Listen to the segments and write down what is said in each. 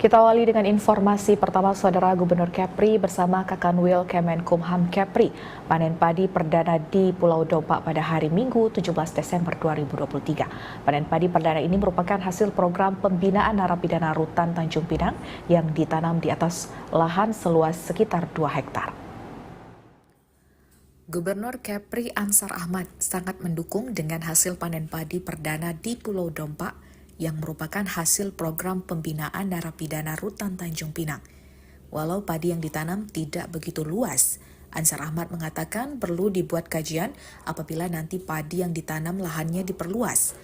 Kita awali dengan informasi pertama. Saudara Gubernur Kepri bersama Kakanwil Kemenkumham Kepri panen padi perdana di Pulau Dompa pada hari Minggu 17 Desember 2023. Panen padi perdana ini merupakan hasil program pembinaan narapidana Rutan Tanjung Pinang yang ditanam di atas lahan seluas sekitar 2 hektar. Gubernur Kepri Ansar Ahmad sangat mendukung dengan hasil panen padi perdana di Pulau Dompa yang merupakan hasil program pembinaan narapidana Rutan Tanjung Pinang. Walau padi yang ditanam tidak begitu luas, Ansar Ahmad mengatakan perlu dibuat kajian apabila nanti padi yang ditanam lahannya diperluas.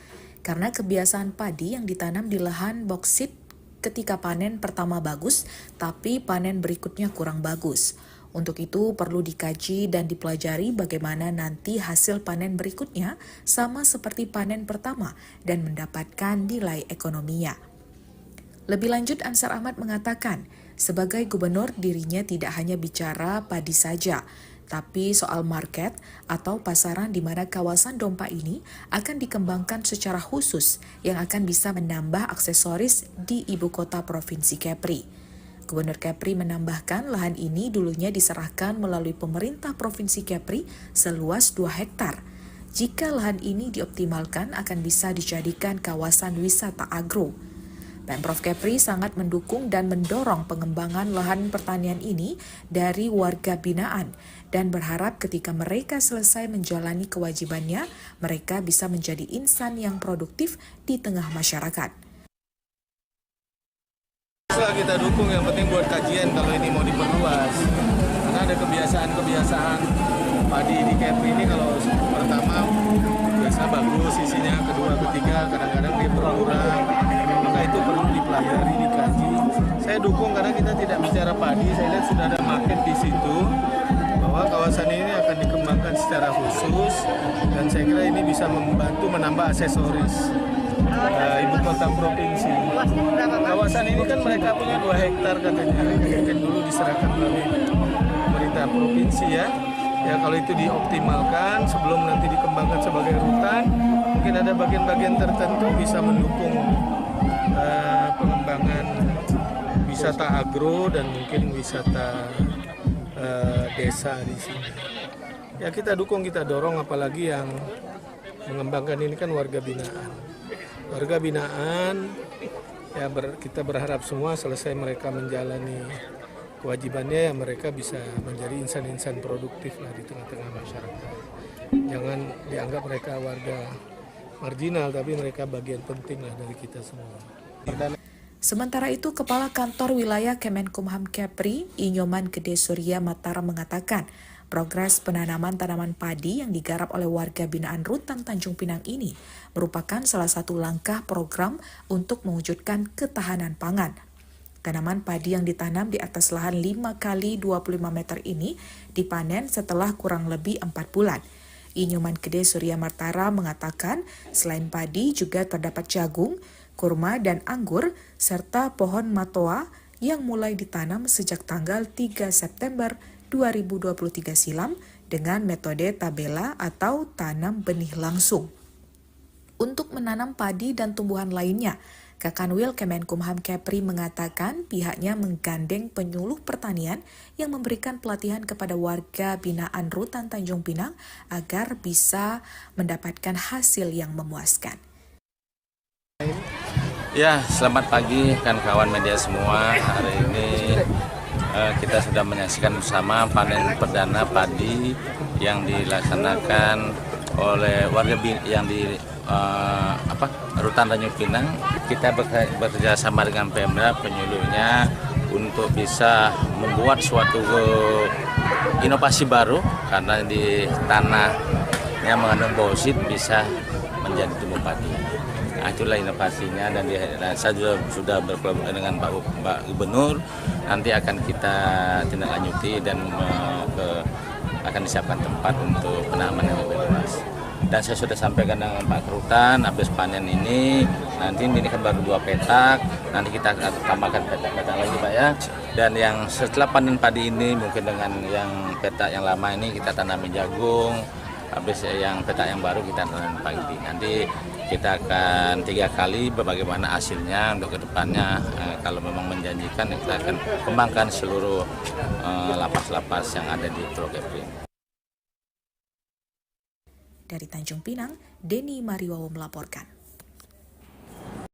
Karena kebiasaan padi yang ditanam di lahan boksit ketika panen pertama bagus, tapi panen berikutnya kurang bagus. Untuk itu perlu dikaji dan dipelajari bagaimana nanti hasil panen berikutnya sama seperti panen pertama dan mendapatkan nilai ekonominya. Lebih lanjut, Ansar Ahmad mengatakan, sebagai gubernur dirinya tidak hanya bicara padi saja, tapi soal market atau pasaran di mana kawasan Dompa ini akan dikembangkan secara khusus yang akan bisa menambah aksesoris di ibu kota Provinsi Kepri. Gubernur Kepri menambahkan lahan ini dulunya diserahkan melalui pemerintah Provinsi Kepri seluas 2 hektar. Jika lahan ini dioptimalkan akan bisa dijadikan kawasan wisata agro. Pemprov Kepri sangat mendukung dan mendorong pengembangan lahan pertanian ini dari warga binaan dan berharap ketika mereka selesai menjalani kewajibannya, mereka bisa menjadi insan yang produktif di tengah masyarakat. Kita dukung, yang penting buat kajian kalau ini mau diperluas. Karena ada kebiasaan padi di Kepri ini kalau pertama biasa bagus isinya, kedua, ketiga kadang-kadang dia berkurang. Maka itu perlu dipelajari, dikaji. Saya dukung karena kita tidak bicara padi, saya lihat sudah ada market di situ bahwa kawasan ini akan dikembangkan secara khusus dan saya kira ini bisa membantu menambah aksesoris ibu kota provinsi. Kawasan ini kan mereka punya 2 hektar katanya, mungkin dulu diserahkan melalui pemerintah provinsi ya. Ya kalau itu dioptimalkan sebelum nanti dikembangkan sebagai rutan, mungkin ada bagian-bagian tertentu bisa mendukung pengembangan wisata agro dan mungkin wisata desa di sini. Ya kita dukung, kita dorong, apalagi yang mengembangkan ini kan warga binaan. Warga binaan, ya kita berharap semua selesai mereka menjalani kewajibannya, ya mereka bisa menjadi insan-insan produktif lah di tengah-tengah masyarakat. Jangan dianggap mereka warga marginal, tapi mereka bagian penting lah dari kita semua. Sementara itu, Kepala Kantor Wilayah Kemenkumham Kepri, Inyoman Gede Surya Matara mengatakan, progres penanaman tanaman padi yang digarap oleh warga binaan Rutan Tanjung Pinang ini merupakan salah satu langkah program untuk mewujudkan ketahanan pangan. Tanaman padi yang ditanam di atas lahan 5 kali 25 meter ini dipanen setelah kurang lebih 4 bulan. Inyoman Gede Surya Matara mengatakan selain padi juga terdapat jagung, kurma dan anggur, serta pohon matoa yang mulai ditanam sejak tanggal 3 September 2023 silam dengan metode tabela atau tanam benih langsung. Untuk menanam padi dan tumbuhan lainnya, Kakanwil Kemenkumham Kepri mengatakan pihaknya menggandeng penyuluh pertanian yang memberikan pelatihan kepada warga binaan Rutan Tanjung Pinang agar bisa mendapatkan hasil yang memuaskan. Ya, selamat pagi kan kawan media semua. Hari ini kita sudah menyaksikan bersama panen perdana padi yang dilaksanakan oleh warga yang di Rutan Tanjung Pinang. Kita bekerja sama dengan Pemda penyuluhnya untuk bisa membuat suatu inovasi baru karena di tanah yang mengandung bauxit bisa menjadi tumbuh padi. Nah, itulah inovasinya dan saya sudah berkolaborasi dengan Pak Gubernur. Nanti akan kita tindak lanjuti dan akan disiapkan tempat untuk penanaman yang lebih luas. Dan saya sudah sampaikan dengan Pak Kerutan, habis panen ini, nanti ini kan baru 2 petak, nanti kita akan tambahkan petak-petak lagi Pak ya. Dan yang setelah panen padi ini mungkin dengan yang petak yang lama ini kita tanami jagung, habis yang peta yang baru kita tanam pagi. Nanti kita akan 3 kali bagaimana hasilnya untuk kedepannya. Kalau memang menjanjikan kita akan kembangkan seluruh lapas-lapas yang ada di Pulau Kepri. Dari Tanjung Pinang, Denny Mariwawo melaporkan.